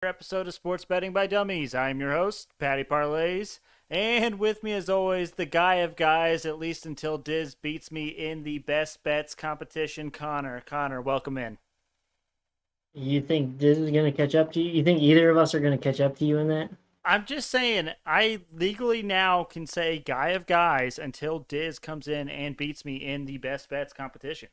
Episode of Sports Betting by Dummies. I'm your host, Patty Parlays, and with me as always, the guy of guys, at least until Diz beats me in the best bets competition, Connor. Connor, welcome in. You think this is going to catch up to you? You think either of us are going to catch up to you in that? I'm just saying, I legally now can say guy of guys until Diz comes in and beats me in the best bets competition.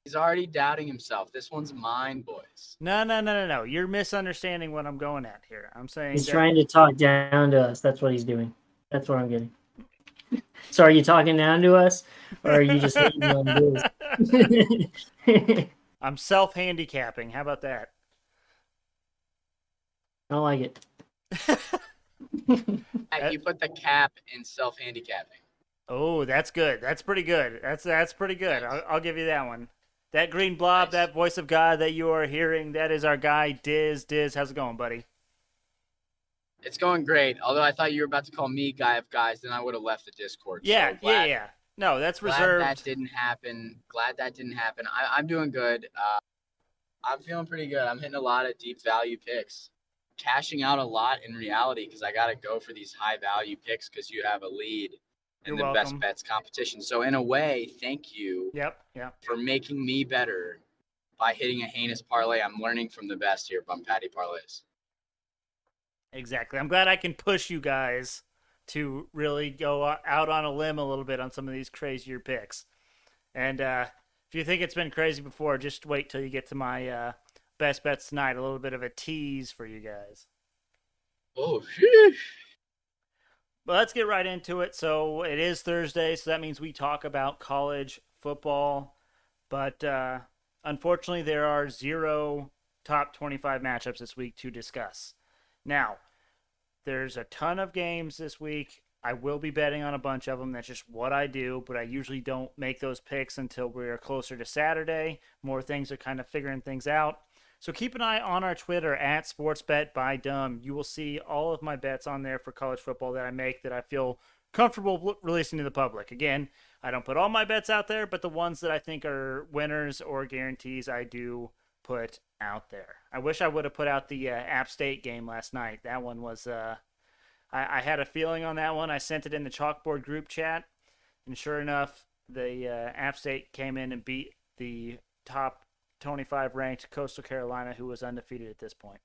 He's already doubting himself. This one's mine, boys. No. You're misunderstanding what I'm going at here. I'm saying He's trying to talk down to us. That's what he's doing. That's what I'm getting. So are you talking down to us, or are you just hating on this? I'm self-handicapping. How about that? I like it. You put the cap in self-handicapping. Oh, that's good. That's pretty good. That's pretty good. I'll give you that one. That green blob, Nice. that voice of God that you are hearing, that is our guy, Diz. Diz, how's it going, buddy? It's going great. Although I thought you were about to call me guy of guys, then I would have left the Discord. Yeah, so glad, yeah. No, that's glad reserved. that didn't happen. Glad that didn't happen. I'm doing good. I'm feeling pretty good. I'm hitting a lot of deep value picks. Cashing out a lot in reality because I got to go for these high value picks because you have a lead in You're the welcome. best bets competition. So in a way, thank you Yep. for making me better by hitting a heinous parlay. I'm learning from the best here, Bum Patty Parlays. Exactly. I'm glad I can push you guys to really go out on a limb a little bit on some of these crazier picks. And if you think it's been crazy before, just wait till you get to my best bets tonight. A little bit of a tease for you guys. Oh, sheesh. But let's get right into it. So it is Thursday, so that means we talk about college football. But unfortunately, there are 0 top 25 matchups this week to discuss. Now, there's a ton of games this week. I will be betting on a bunch of them. That's just what I do, but I usually don't make those picks until we're closer to Saturday. More things are kind of figuring things out. So keep an eye on our Twitter at SportsBetByDumb. You will see all of my bets on there for college football that I make that I feel comfortable releasing to the public. Again, I don't put all my bets out there, but the ones that I think are winners or guarantees I do put out there. I wish I would have put out the App State game last night. That one was, I had a feeling on that one. I sent it in the chalkboard group chat, and sure enough, the App State came in and beat the top 25 ranked Coastal Carolina, who was undefeated at this point.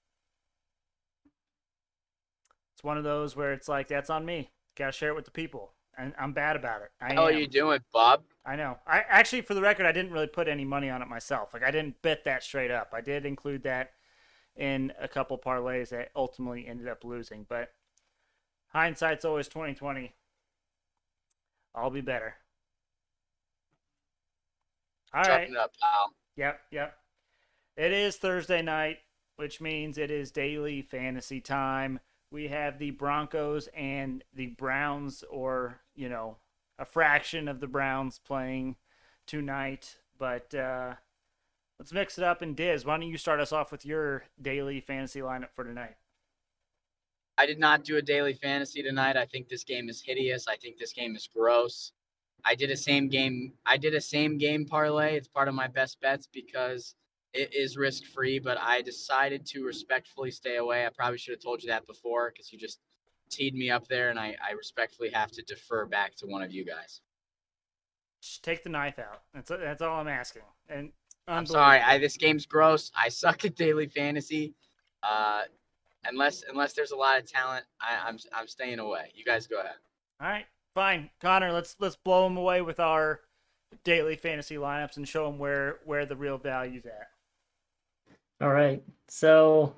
It's one of those where it's like, that's on me. Got to share it with the people. And I'm bad about it. How are you doing, Bob? I know. I actually, for the record, I didn't really put any money on it myself. Like, I didn't bet that straight up. I did include that in a couple parlays that ultimately ended up losing. But hindsight's always 2020. I'll be better. All right. Chopping it up, pal. Yep. It is Thursday night, which means it is daily fantasy time. We have the Broncos and the Browns, or, a fraction of the Browns playing tonight. But let's mix it up. And Diz, why don't you start us off with your daily fantasy lineup for tonight? I did not do a daily fantasy tonight. I think this game is hideous. I think this game is gross. I did a same game parlay. It's part of my best bets because it is risk free, but I decided to respectfully stay away. I probably should have told you that before because you just teed me up there, and I respectfully have to defer back to one of you guys. Just take the knife out. That's all I'm asking. And I'm sorry. This game's gross. I suck at daily fantasy. Unless there's a lot of talent, I'm staying away. You guys go ahead. All right, fine, Connor. Let's blow them away with our daily fantasy lineups and show them where the real value's at. All right. So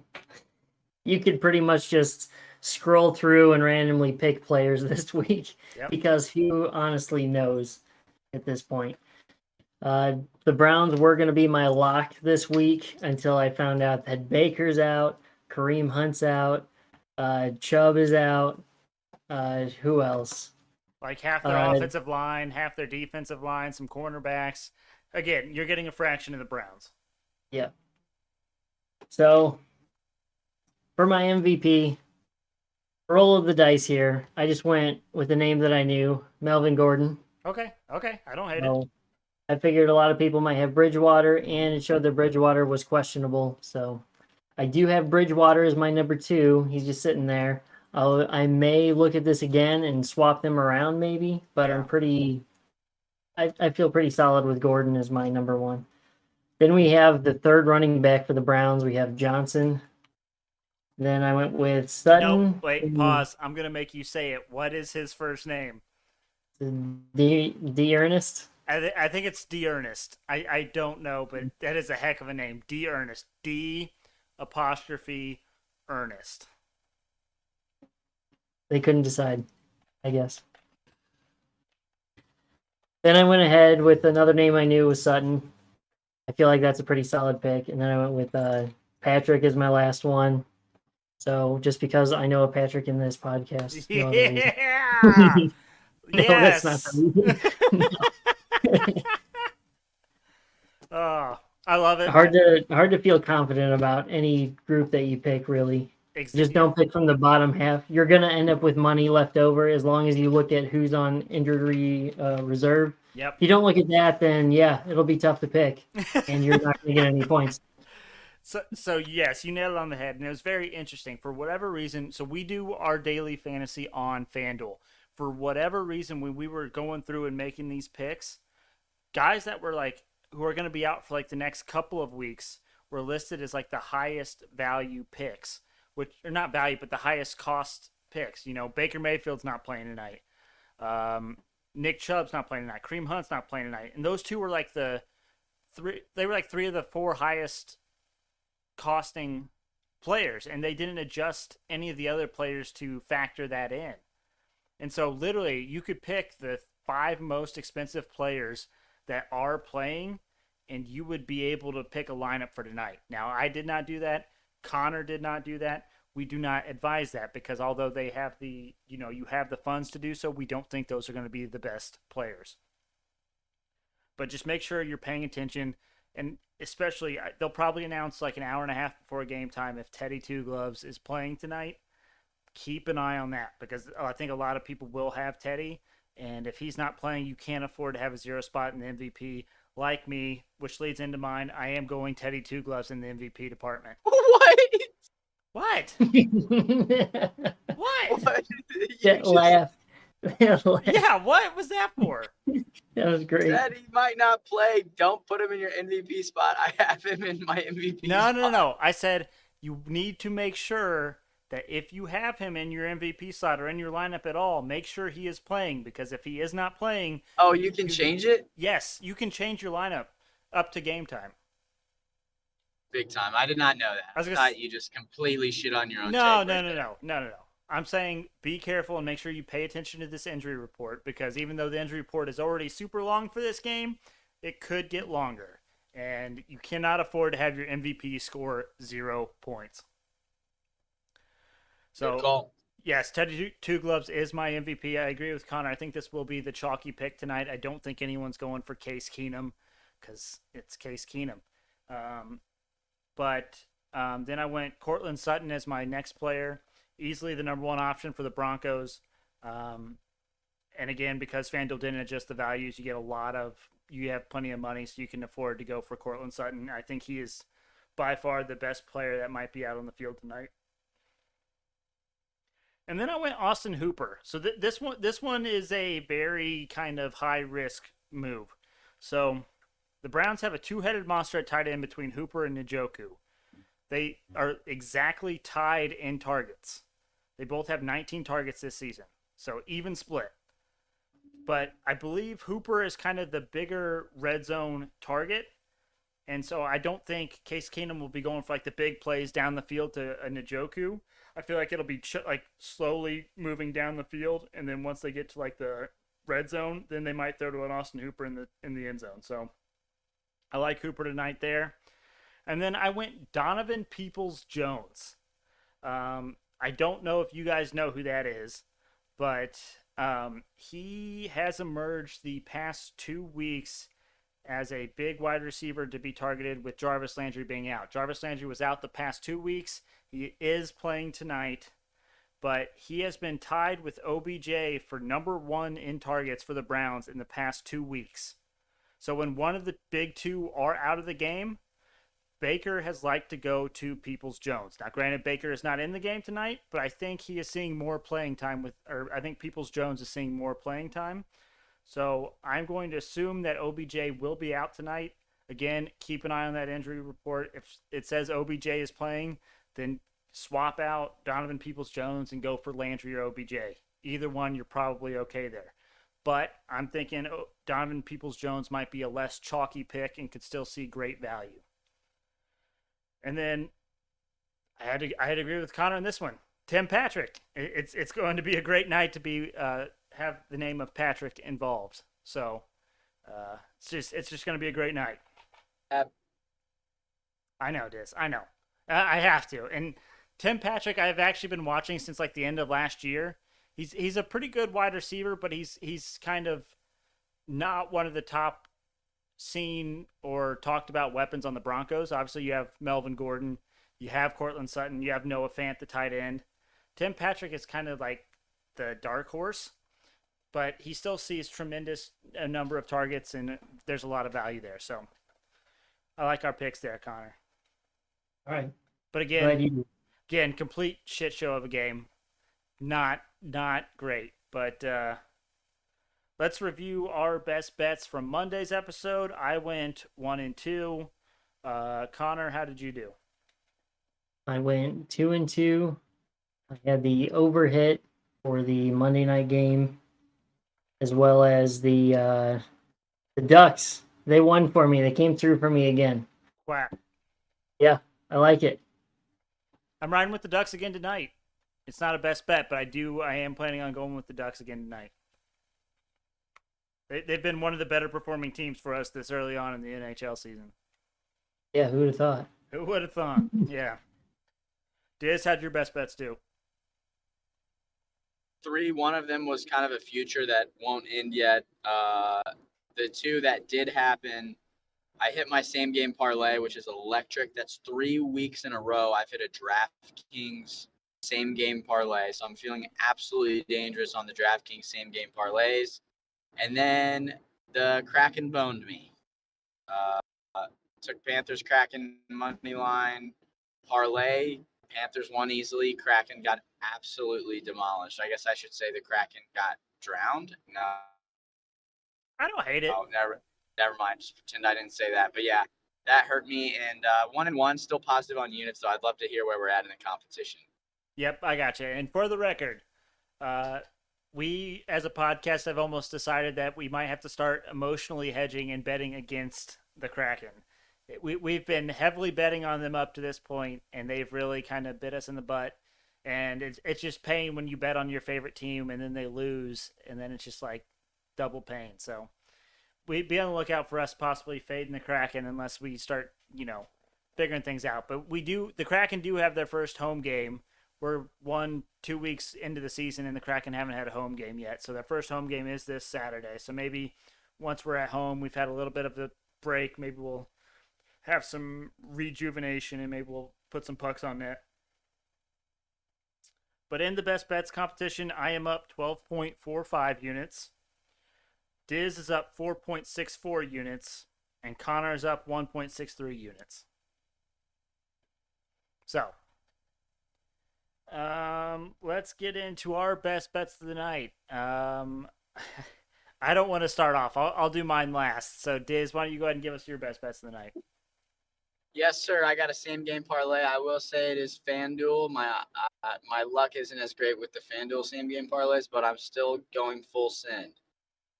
you could pretty much just scroll through and randomly pick players this week because who honestly knows at this point. The Browns were going to be my lock this week until I found out that Baker's out, Kareem Hunt's out, Chubb is out. Who else? Like half their offensive line, half their defensive line, some cornerbacks. Again, you're getting a fraction of the Browns. Yeah. So, for my MVP, roll of the dice here. I just went with the name that I knew, Melvin Gordon. Okay. I don't hate it. I figured a lot of people might have Bridgewater, and it showed that Bridgewater was questionable. So I do have Bridgewater as my number 2. He's just sitting there. I may look at this again and swap them around maybe, but Yeah. I feel pretty solid with Gordon as my number 1. Then we have the third running back for the Browns. We have Johnson. Then I went with Nope. Sutton. Wait. Pause. I'm gonna make you say it. What is his first name? D. Ernest. I think it's D. Ernest. I don't know, but that is a heck of a name. D. Ernest. D apostrophe Ernest. They couldn't decide, I guess. Then I went ahead with another name I knew was Sutton. I feel like that's a pretty solid pick. And then I went with Patrick as my last one. So just because I know a Patrick in this podcast. Yeah. No, Yes. that's not the reason. Oh, I love it. Hard to feel confident about any group that you pick, really. Just don't pick from the bottom half. You're going to end up with money left over as long as you look at who's on injury reserve. Yep. If you don't look at that, then yeah, it'll be tough to pick, and you're not going to get any points. So yes, you nailed it on the head, and it was very interesting. For whatever reason, so we do our daily fantasy on FanDuel. For whatever reason, when we were going through and making these picks, guys that were like who are going to be out for like the next couple of weeks were listed as like the highest value picks, which are not value, but the highest cost picks. You know, Baker Mayfield's not playing tonight. Nick Chubb's not playing tonight. Kareem Hunt's not playing tonight. And those two were like the three. They were like 3 of the 4 highest costing players, and they didn't adjust any of the other players to factor that in. And so literally you could pick the 5 most expensive players that are playing, and you would be able to pick a lineup for tonight. Now, I did not do that. Connor did not do that. We do not advise that because although they have the, you have the funds to do so, we don't think those are going to be the best players. But just make sure you're paying attention, and especially they'll probably announce like an hour and a half before game time if Teddy Two Gloves is playing tonight. Keep an eye on that because I think a lot of people will have Teddy, and if he's not playing, you can't afford to have a 0 spot in the MVP. Like me, which leads into mine, I am going Teddy Two Gloves in the MVP department. What? What? What? Laugh. Yeah, what was that for? That was great. Said he might not play. Don't put him in your MVP spot. I have him in my MVP spot. No. I said you need to make sure that if you have him in your MVP slot or in your lineup at all, make sure he is playing, because if he is not playing... Oh, you can change it? Yes, you can change your lineup up to game time. Big time. I did not know that. I thought you just completely shit on your own. No. I'm saying be careful and make sure you pay attention to this injury report, because even though the injury report is already super long for this game, it could get longer. And you cannot afford to have your MVP score 0 points. So, yes, Teddy Two Gloves is my MVP. I agree with Connor. I think this will be the chalky pick tonight. I don't think anyone's going for Case Keenum because it's Case Keenum. But then I went Cortland Sutton as my next player. Easily the number 1 option for the Broncos. And again, because FanDuel didn't adjust the values, you have plenty of money, so you can afford to go for Cortland Sutton. I think he is by far the best player that might be out on the field tonight. And then I went Austin Hooper. So this one is a very kind of high risk move. So the Browns have a 2-headed monster at tight end between Hooper and Njoku. They are exactly tied in targets. They both have 19 targets this season. So even split. But I believe Hooper is kind of the bigger red zone target. And so I don't think Case Keenum will be going for like the big plays down the field to a Njoku. I feel like it'll be like slowly moving down the field, and then once they get to like the red zone, then they might throw to an Austin Hooper in the end zone. So I like Hooper tonight there. And then I went Donovan Peoples-Jones. I don't know if you guys know who that is, but he has emerged the past 2 weeks as a big wide receiver to be targeted with Jarvis Landry being out. Jarvis Landry was out the past 2 weeks. He is playing tonight, but he has been tied with OBJ for number 1 in targets for the Browns in the past 2 weeks. So when one of the big two are out of the game, Baker has liked to go to Peoples-Jones. Now, granted, Baker is not in the game tonight, but I think he is seeing more playing time or I think Peoples-Jones is seeing more playing time. So I'm going to assume that OBJ will be out tonight. Again, keep an eye on that injury report. If it says OBJ is playing, then swap out Donovan Peoples-Jones and go for Landry or OBJ. Either one, you're probably okay there. But I'm thinking Donovan Peoples-Jones might be a less chalky pick and could still see great value. And then I had to agree with Connor on this one. Tim Patrick. It's going to be a great night to be have the name of Patrick involved. So it's just going to be a great night. I know, Diz. I know. I have to. And Tim Patrick, I've actually been watching since like the end of last year. He's a pretty good wide receiver, but he's kind of not one of the top seen or talked about weapons on the Broncos. Obviously, you have Melvin Gordon, you have Cortland Sutton, you have Noah Fant, the tight end. Tim Patrick is kind of like the dark horse, but he still sees a number of targets, and there's a lot of value there. So I like our picks there, Connor. All right. But again, complete shit show of a game. Not great, but let's review our best bets from Monday's episode. I went 1-2. Connor, how did you do? I went 2-2. I had the over hit for the Monday night game, as well as the Ducks. They won for me. They came through for me again. Wow. Yeah, I like it. I'm riding with the Ducks again tonight. It's not a best bet, but I am planning on going with the Ducks again tonight. They've been one of the better performing teams for us this early on in the NHL season. Yeah, who would have thought? Who would have thought? Yeah. Diz, how'd your best bets do? 3. One of them was kind of a future that won't end yet. The 2 that did happen, I hit my same game parlay, which is electric. That's 3 weeks in a row. I've hit a DraftKings same game parlay. So I'm feeling absolutely dangerous on the DraftKings same game parlays. And then the Kraken boned me. Took Panthers Kraken money line parlay. Panthers won easily. Kraken got absolutely demolished. I guess I should say the Kraken got drowned. No, I don't hate it. Oh, never mind. Just pretend I didn't say that. But yeah, that hurt me. And 1-1, still positive on units. So I'd love to hear where we're at in the competition. Yep, I got you. And for the record, we as a podcast have almost decided that we might have to start emotionally hedging and betting against the Kraken. We've been heavily betting on them up to this point, and they've really kind of bit us in the butt. And it's just pain when you bet on your favorite team and then they lose, and then it's just like double pain. So we'd be on the lookout for us possibly fading the Kraken unless we start, figuring things out. But the Kraken do have their first home game. We're 1-2 weeks into the season, and the Kraken haven't had a home game yet. So their first home game is this Saturday. So maybe once we're at home, we've had a little bit of a break. Maybe we'll have some rejuvenation, and maybe we'll put some pucks on net. But in the best bets competition, I am up 12.45 units. Diz is up 4.64 units, and Connor is up 1.63 units. So, let's get into our best bets of the night. I don't want to start off. I'll do mine last. So, Diz, why don't you go ahead and give us your best bets of the night? Yes, sir. I got a same game parlay. I will say it is FanDuel. My luck isn't as great with the FanDuel same game parlays, but I'm still going full send.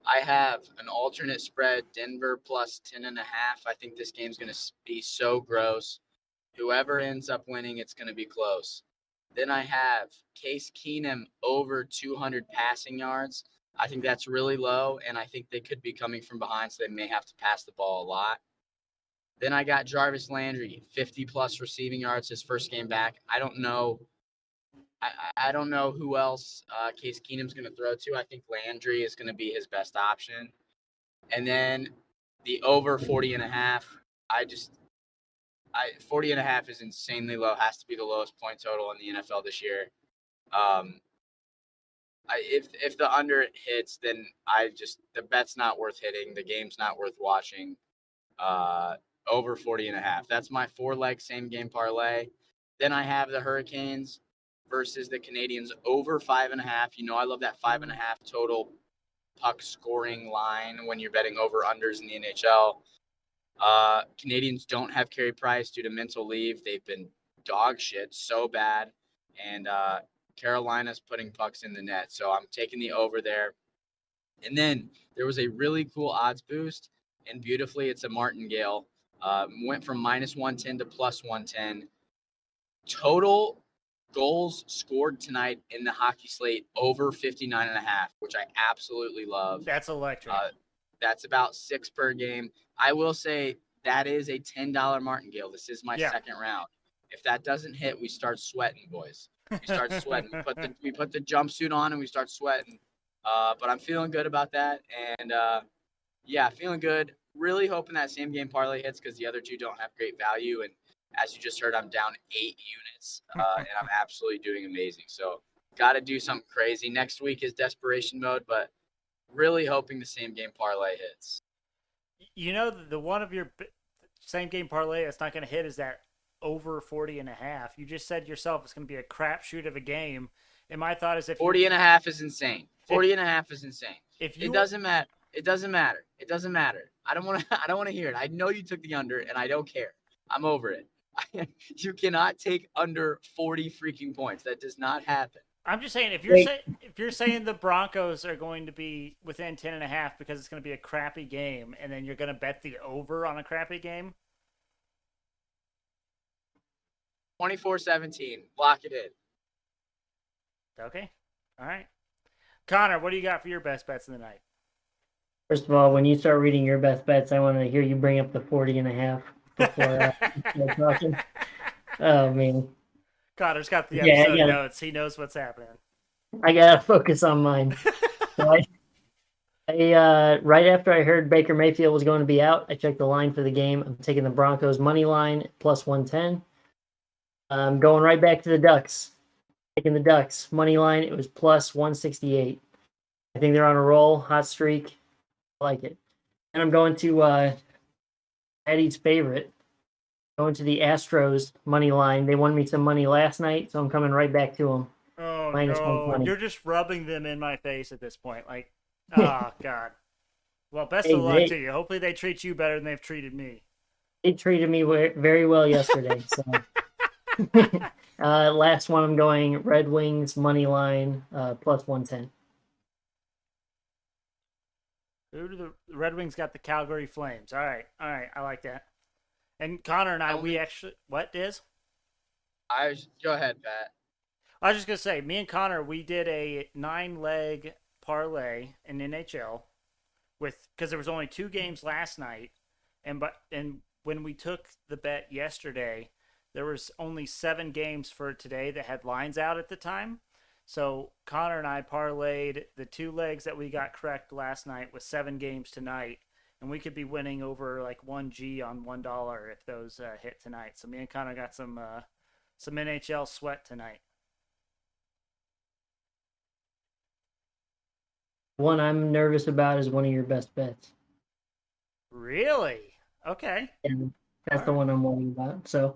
I have an alternate spread, Denver plus 10.5. I think this game's going to be so gross. Whoever ends up winning, it's going to be close. Then I have Case Keenum over 200 passing yards. I think that's really low, and I think they could be coming from behind, so they may have to pass the ball a lot. Then I got Jarvis Landry, 50-plus receiving yards, his first game back. I don't know who else Case Keenum's going to throw to. I think Landry is going to be his best option. And then the over 40.5. 40.5 is insanely low. Has to be the lowest point total in the NFL this year. If the under hits, then the bet's not worth hitting. The game's not worth watching. over 40.5. That's my 4-leg same game parlay. Then I have the Hurricanes versus the Canadians over 5.5. You know, I love that 5.5 total puck scoring line when you're betting over unders in the NHL. Canadians don't have Carey Price due to mental leave. They've been dog shit so bad. And Carolina's putting pucks in the net. So I'm taking the over there. And then there was a really cool odds boost. And beautifully, it's a martingale. Went from -110 to +110. Total goals scored tonight in the hockey slate over 59.5, which I absolutely love. That's electric. That's about 6 per game. I will say that is a $10 martingale. This is my second round. If that doesn't hit, we start sweating, boys. We start sweating. We put the jumpsuit on and we start sweating. But I'm feeling good about that. And feeling good. Really hoping that same game parlay hits because the other two don't have great value. And as you just heard, I'm down 8 units, and I'm absolutely doing amazing. So got to do something crazy. Next week is desperation mode, but really hoping the same game parlay hits. You know, the one of your same game parlay that's not going to hit is that over 40.5. You just said yourself it's going to be a crapshoot of a game. And my thought is if 40.5 is insane. 40.5 is insane. It doesn't matter. It doesn't matter. It doesn't matter. I don't want to hear it. I know you took the under, and I don't care. I'm over it. You cannot take under 40 freaking points. That does not happen. I'm just saying, if you're saying the Broncos are going to be within 10.5 because it's going to be a crappy game, and then you're going to bet the over on a crappy game. 24-17. Lock it in. Okay. All right. Connor, what do you got for your best bets of the night? First of all, when you start reading your best bets, I want to hear you bring up the 40.5 before talking. Oh, man. Connor's got the episode notes. He knows what's happening. I got to focus on mine. So right after I heard Baker Mayfield was going to be out, I checked the line for the game. I'm taking the Broncos money line plus 110. I'm going right back to the Ducks. Taking the Ducks money line. It was plus 168. I think they're on a roll, hot streak. I like it. And I'm going to Eddie's favorite. Going to the Astros money line. They won me some money last night, so I'm coming right back to them. Oh, no. You're just rubbing them in my face at this point. Like, oh, God. Well, best of luck to you. Hopefully they treat you better than they've treated me. They treated me very well yesterday. So. Last one, I'm going Red Wings money line plus 110. Who do the Red Wings got? The Calgary Flames. All right. I like that. And Connor and I, we actually... What, Diz? Go ahead, Pat. I was just going to say, me and Connor, we did a 9-leg parlay in NHL because there was only 2 games last night. And when we took the bet yesterday, there was only 7 games for today that had lines out at the time. So Connor and I parlayed the 2 legs that we got correct last night with 7 games tonight. And we could be winning over like $1 on $1 if those hit tonight. So me and Connor got some NHL sweat tonight. One I'm nervous about is one of your best bets. Really? Okay. And that's the one I'm worried about. So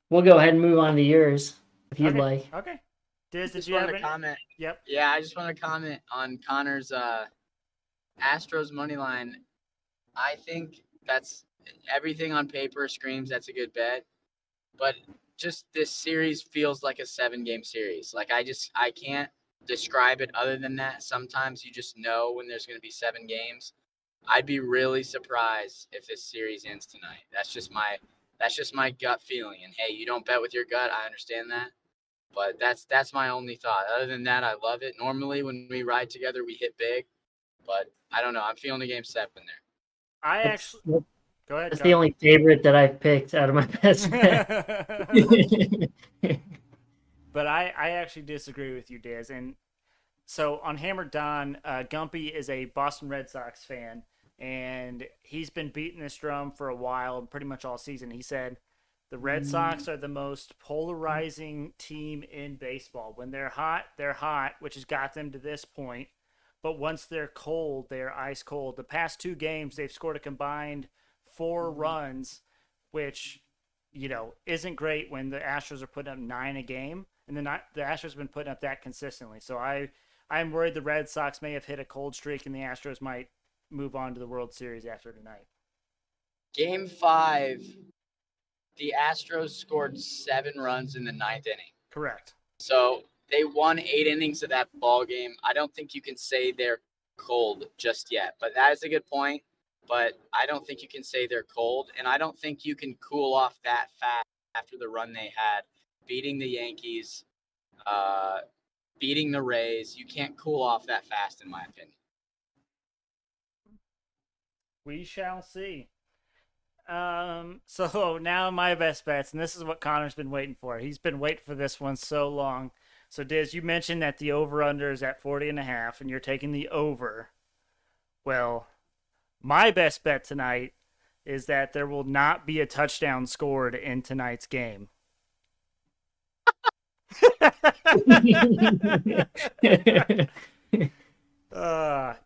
we'll go ahead and move on to yours if you'd like. Okay. Diz, did just you have a comment? Yep. Yeah, I just want to comment on Connor's Astros money line. I think that's everything on paper screams that's a good bet, but just this series feels like a 7-game series. Like I can't describe it other than that. Sometimes you just know when there's going to be 7 games. I'd be really surprised if this series ends tonight. That's just my gut feeling. And hey, you don't bet with your gut. I understand that. But that's my only thought. Other than that, I love it. Normally when we ride together, we hit big. But I don't know. I'm feeling the game 7 there. Go ahead. That's the only favorite that I've picked out of my best bet. But I actually disagree with you, Diz. And so on Hammer Don, Gumpy is a Boston Red Sox fan, and he's been beating this drum for a while, pretty much all season. He said the Red Sox are the most polarizing team in baseball. When they're hot, which has got them to this point. But once they're cold, they're ice cold. The past 2 games, they've scored a combined 4 runs, which, isn't great when the Astros are putting up 9 a game. And the Astros have been putting up that consistently. So I'm worried the Red Sox may have hit a cold streak and the Astros might move on to the World Series after tonight. Game 5, the Astros scored 7 runs in the 9th inning. Correct. So they won 8 innings of that ball game. I don't think you can say they're cold just yet, but that is a good point. But I don't think you can say they're cold, and I don't think you can cool off that fast after the run they had, beating the Yankees, beating the Rays. You can't cool off that fast, in my opinion. We shall see. So now my best bets, and this is what Connor's been waiting for. He's been waiting for this one so long. So Diz, you mentioned that the over-under is at 40.5, and you're taking the over. Well, my best bet tonight is that there will not be a touchdown scored in tonight's game.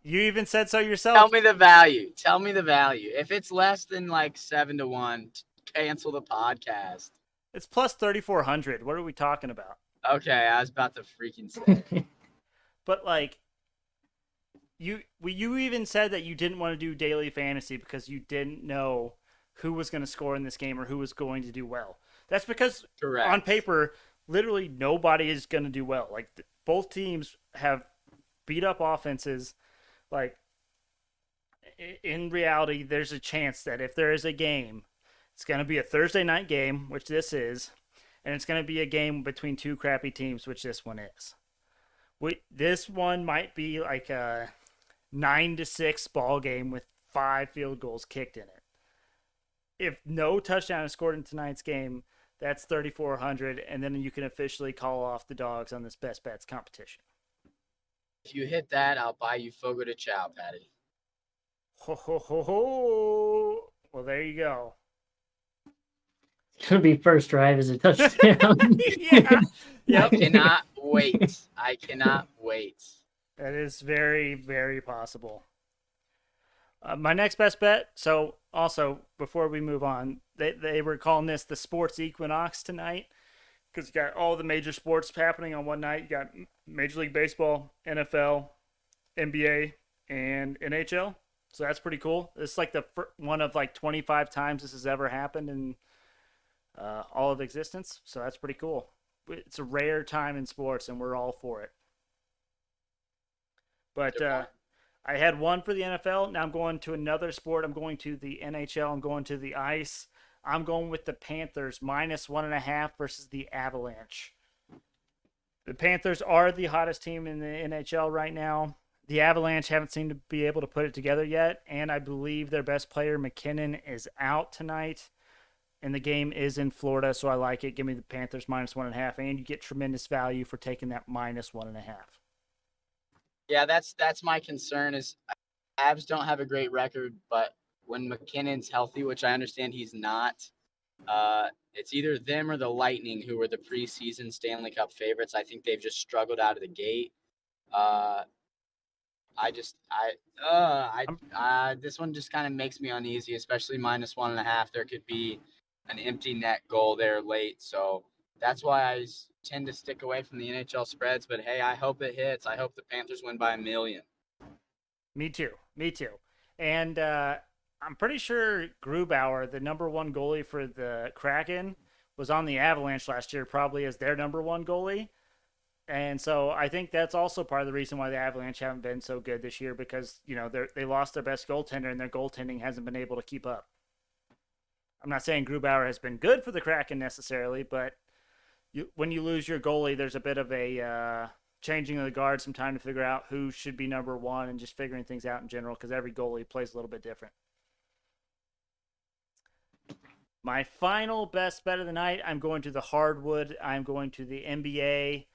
You even said so yourself. Tell me the value. If it's less than like 7-1, cancel the podcast. It's plus 3,400. What are we talking about? Okay, I was about to freaking say. But like, you even said that you didn't want to do daily fantasy because you didn't know who was going to score in this game or who was going to do well. That's because Correct. On paper, literally nobody is going to do well. Like both teams have beat up offenses. Like in reality, there's a chance that if there is a game, it's going to be a Thursday night game, which this is, and it's going to be a game between 2 crappy teams, which this one is. This one might be like a 9-6 ball game with 5 field goals kicked in it. If no touchdown is scored in tonight's game, that's 3,400, and then you can officially call off the dogs on this best bets competition. If you hit that, I'll buy you Fogo de Chao, Patty. Ho, ho, ho, ho. Well, there you go. It's going to be first drive as a touchdown. Yeah. Yep. I cannot wait. That is very, very possible. My next best bet. So, also, before we move on, they were calling this the sports equinox tonight because you got all the major sports happening on one night. You got Major League Baseball, NFL, NBA, and NHL. So that's pretty cool. It's like the one of like 25 times this has ever happened in all of existence. So that's pretty cool. It's a rare time in sports, and we're all for it. But I had one for the NFL. Now I'm going to another sport. I'm going to the NHL. I'm going to the ice. I'm going with the Panthers -1.5 versus the Avalanche. The Panthers are the hottest team in the NHL right now. The Avalanche haven't seemed to be able to put it together yet, and I believe their best player, McKinnon, is out tonight. And the game is in Florida, so I like it. Give me the Panthers -1.5, and you get tremendous value for taking that -1.5. Yeah, that's my concern is Avs don't have a great record, but when McKinnon's healthy, which I understand he's not, it's either them or the Lightning, who were the preseason Stanley Cup favorites. I think they've just struggled out of the gate. This one just kind of makes me uneasy, especially -1.5. There could be an empty net goal there late. So that's why I tend to stick away from the NHL spreads. But hey, I hope it hits. I hope the Panthers win by 1 million. Me too. And I'm pretty sure Grubauer, the number 1 goalie for the Kraken, was on the Avalanche last year, probably as their number 1 goalie. And so I think that's also part of the reason why the Avalanche haven't been so good this year, because, they lost their best goaltender and their goaltending hasn't been able to keep up. I'm not saying Grubauer has been good for the Kraken necessarily, but when you lose your goalie, there's a bit of a changing of the guard, some time to figure out who should be number 1 and just figuring things out in general, because every goalie plays a little bit different. My final best bet of the night, I'm going to the hardwood. I'm going to the NBA.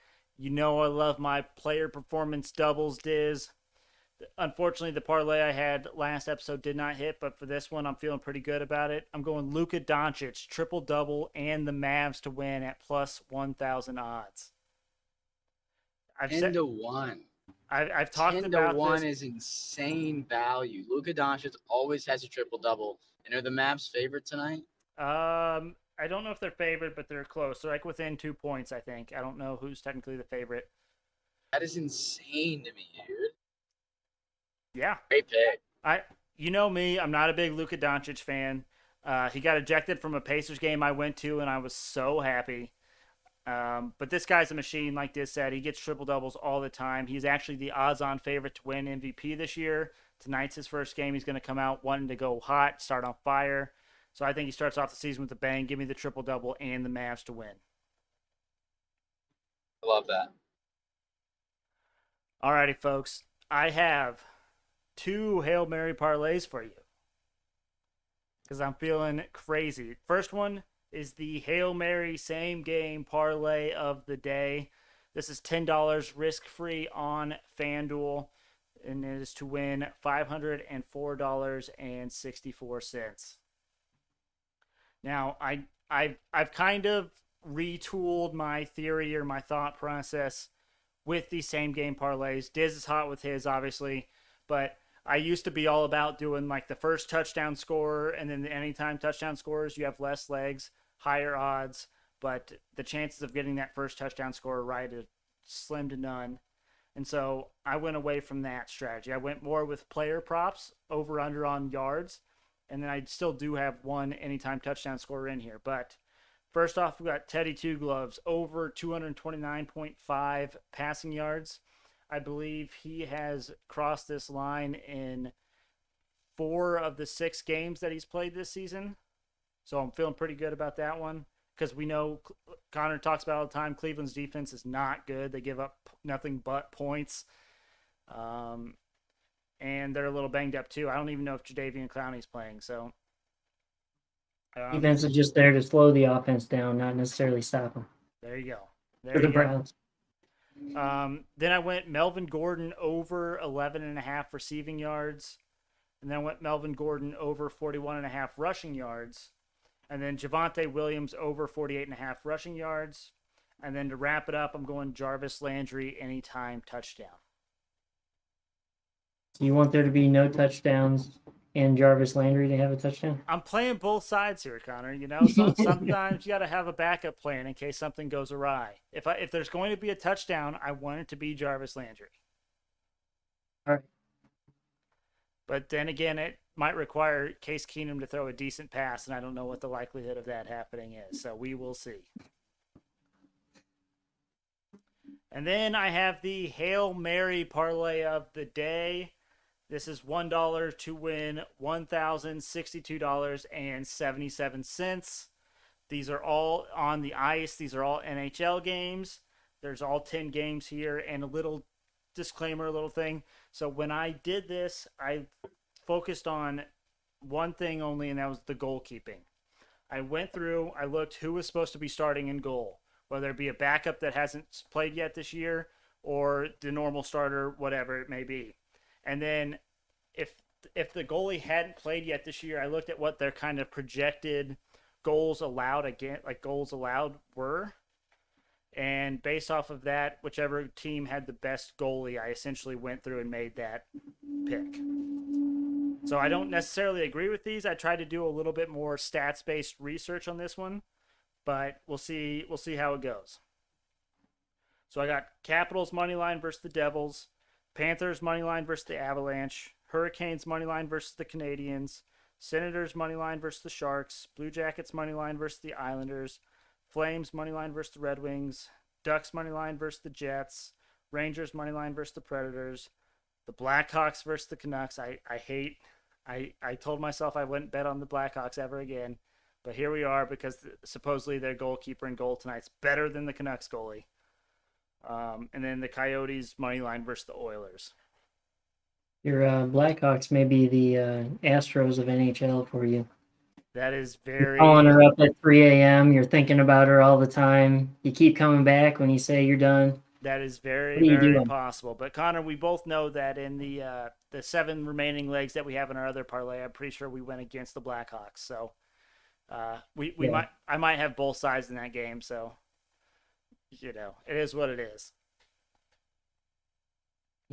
I love my player performance doubles, Diz. Unfortunately, the parlay I had last episode did not hit, but for this one, I'm feeling pretty good about it. I'm going Luka Doncic, triple-double, and the Mavs to win at plus 1,000 odds. 10-1. I've talked 10 to about 1 this. is insane value. Luka Doncic always has a triple double. And are the Mavs favorite tonight? I don't know if they're favored, but they're close. They're like within 2 points, I think. I don't know who's technically the favorite. That is insane to me, dude. Yeah. Great pick. You know me, I'm not a big Luka Doncic fan. He got ejected from a Pacers game I went to, and I was so happy. But this guy's a machine, like Diz said. He gets triple doubles all the time. He's actually the odds-on favorite to win MVP this year. Tonight's his first game. He's going to come out wanting to go hot, start on fire. So I think he starts off the season with a bang. Give me the triple double and the Mavs to win. I love that. Alrighty, folks. I have 2 Hail Mary parlays for you because I'm feeling crazy. First one is the Hail Mary same game parlay of the day. This is $10 risk free on FanDuel, and it is to win $504.64. Now, I've kind of retooled my theory or my thought process with these same game parlays. Diz is hot with his, obviously, but I used to be all about doing like the first touchdown scorer and then the anytime touchdown scorers. You have less legs, higher odds, but the chances of getting that first touchdown scorer right is slim to none. And so I went away from that strategy. I went more with player props, over under on yards, and then I still do have one anytime touchdown scorer in here. But first off, we got Teddy Two Gloves over 229.5 passing yards. I believe he has crossed this line in 4 of the 6 games that he's played this season. So I'm feeling pretty good about that one because we know Connor talks about all the time Cleveland's defense is not good. They give up nothing but points. And they're a little banged up too. I don't even know if Jadeveon Clowney's playing. So defense is just there to slow the offense down, not necessarily stop them. There you go. For the Browns. Then I went Melvin Gordon over 11.5 receiving yards. And then I went Melvin Gordon over 41.5 rushing yards. And then Javonte Williams over 48.5 rushing yards. And then to wrap it up, I'm going Jarvis Landry anytime touchdown. So you want there to be no touchdowns and Jarvis Landry to have a touchdown? I'm playing both sides here, Connor. You know, sometimes you got to have a backup plan in case something goes awry. If there's going to be a touchdown, I want it to be Jarvis Landry. All right. But then again, it might require Case Keenum to throw a decent pass, and I don't know what the likelihood of that happening is. So we will see. And then I have the Hail Mary parlay of the day. This is $1 to win $1,062.77. These are all on the ice. These are all NHL games. There's all 10 games here, and a little disclaimer, a little thing. So when I did this, I focused on one thing only, and that was the goalkeeping. I went through, I looked who was supposed to be starting in goal, whether it be a backup that hasn't played yet this year or the normal starter, whatever it may be. And then if the goalie hadn't played yet this year, I looked at what their kind of projected goals allowed were. And based off of that, whichever team had the best goalie, I essentially went through and made that pick. So I don't necessarily agree with these. I tried to do a little bit more stats-based research on this one, but we'll see how it goes. So I got Capitals money line versus the Devils, Panthers money line versus the Avalanche, Hurricanes money line versus the Canadiens, Senators money line versus the Sharks, Blue Jackets money line versus the Islanders, Flames money line versus the Red Wings, Ducks money line versus the Jets, Rangers money line versus the Predators, the Blackhawks versus the Canucks. I told myself I wouldn't bet on the Blackhawks ever again, but here we are because supposedly their goalkeeper in goal tonight's better than the Canucks goalie. And then the Coyotes money line versus the Oilers. Your Blackhawks may be the Astros of NHL for you. That is very... You're calling her up at 3 a.m. You're thinking about her all the time. You keep coming back when you say you're done. That is very, very possible. But Connor, we both know that in the 7 remaining legs that we have in our other parlay, I'm pretty sure we went against the Blackhawks. So I might have both sides in that game. So, it is what it is.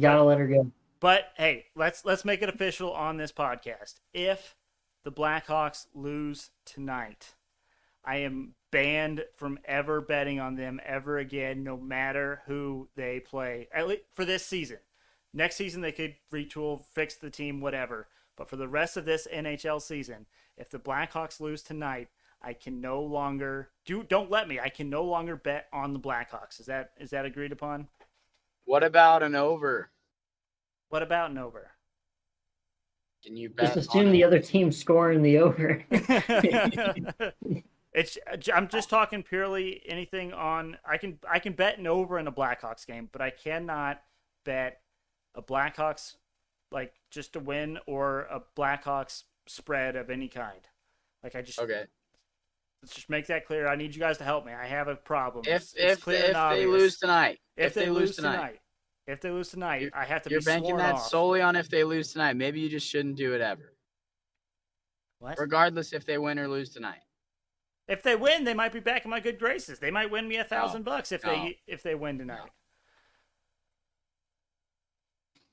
You gotta let her go. But hey, let's make it official on this podcast. If the Blackhawks lose tonight, I am banned from ever betting on them ever again, no matter who they play. At least for this season. Next season they could retool, fix the team, whatever. But for the rest of this NHL season, if the Blackhawks lose tonight, I can no longer don't let me. I can no longer bet on the Blackhawks. Is that agreed upon? What about an over? What about an over? Can you bet? Just assume the other team's scoring the over. I'm just talking purely anything on. I can bet an over in a Blackhawks game, but I cannot bet a Blackhawks like just to win or a Blackhawks spread of any kind. Like I just okay. Let's just make that clear. I need you guys to help me. I have a problem. If they lose tonight, if they lose tonight, I have to be sworn off. You're banking that solely on if they lose tonight. Maybe you just shouldn't do it ever. What? Regardless if they win or lose tonight. If they win, they might be back in my good graces. They might win me $1,000 if they win tonight. No.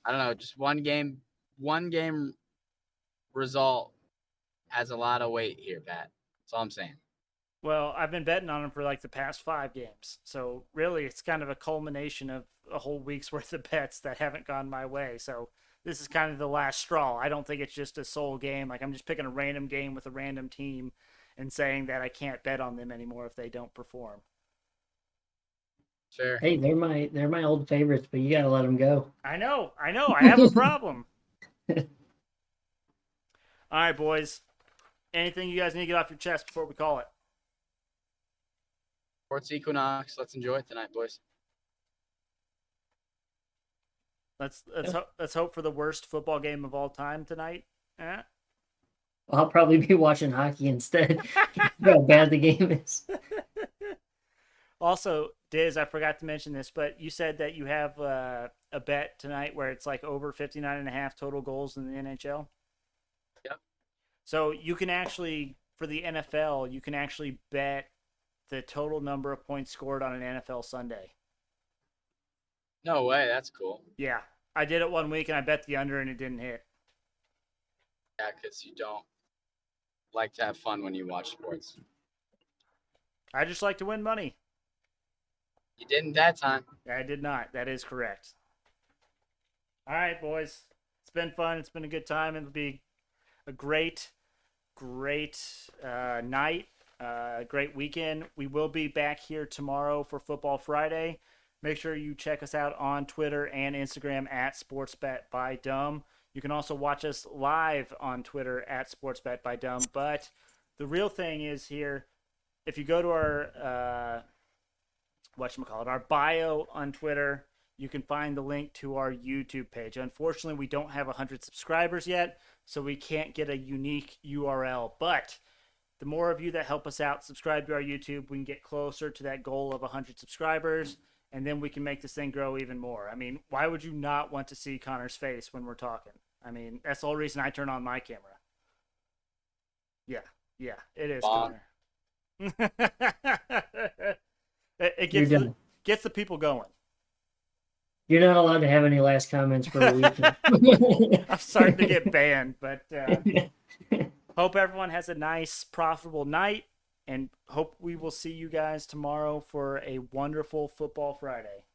I don't know. Just one game result has a lot of weight here, Pat. That's all I'm saying. Well, I've been betting on them for like the past 5 games. So really, it's kind of a culmination of a whole week's worth of bets that haven't gone my way. So this is kind of the last straw. I don't think it's just a sole game. Like I'm just picking a random game with a random team and saying that I can't bet on them anymore if they don't perform. Sure. Hey, they're my old favorites, but you gotta let them go. I know. I have a problem. All right, boys. Anything you guys need to get off your chest before we call it? Sports Equinox. Let's enjoy it tonight, boys. Let's hope for the worst football game of all time tonight. Eh? I'll probably be watching hockey instead. How bad the game is. Also, Diz, I forgot to mention this, but you said that you have a bet tonight where it's like over 59.5 total goals in the NHL. Yep. So you can actually, for the NFL, you can actually bet the total number of points scored on an NFL Sunday. No way. That's cool. Yeah. I did it one week and I bet the under and it didn't hit. Yeah, because you don't like to have fun when you watch sports. I just like to win money. You didn't that time. I did not. That is correct. All right, boys. It's been fun. It's been a good time. It'll be a great night, great weekend. We will be back here tomorrow for Football Friday. Make sure you check us out on Twitter and Instagram at SportsBetByDumb. You can also watch us live on Twitter at SportsBetByDumb. But the real thing is here, if you go to our our bio on Twitter, you can find the link to our YouTube page. Unfortunately, we don't have 100 subscribers yet, so we can't get a unique URL. But the more of you that help us out, subscribe to our YouTube, we can get closer to that goal of 100 subscribers, and then we can make this thing grow even more. I mean, why would you not want to see Connor's face when we're talking? I mean, that's the whole reason I turn on my camera. Yeah, it is, Connor. It gets the people going. You're not allowed to have any last comments for a week. I'm starting to get banned, but hope everyone has a nice, profitable night, and hope we will see you guys tomorrow for a wonderful Football Friday.